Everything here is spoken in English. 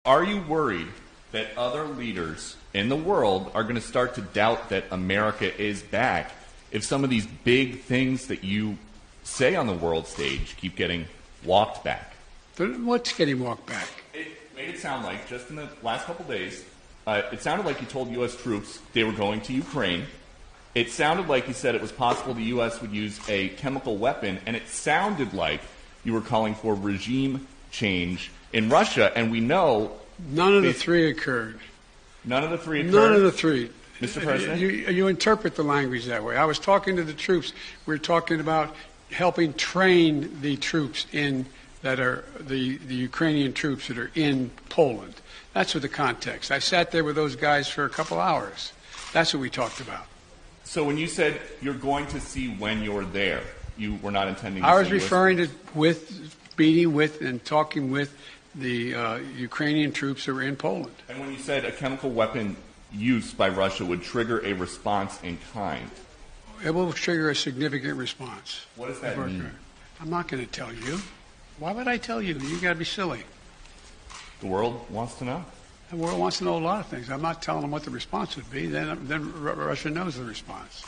Are you worried that other leaders in the world are going to start to doubt that America is back if some of these big things that you say on the world stage keep getting walked back? What's getting walked back? It made it sound like, just in the last couple days, it sounded like you told U.S. troops they were going to Ukraine. It sounded like you said it was possible the U.S. would use a chemical weapon, and it sounded like you were calling for regime change in Russia, and we know... None of the three occurred. None of the three occurred? None of the three. Mr. President? You interpret the language that way. I was talking to the troops. We were talking about helping train the troops that are the Ukrainian troops that are in Poland. That's what the context. I sat there with those guys for a couple hours. That's what we talked about. So when you said you're going to see when you're there, you were not intending to I was referring to meeting with and talking with the Ukrainian troops that were in Poland. And when you said a chemical weapon use by Russia would trigger a response in kind. It will trigger a significant response. What does that mean? I'm not going to tell you. Why would I tell you? You got to be silly. The world wants to know. The world wants to know a lot of things. I'm not telling them what the response would be. Then Russia knows the response.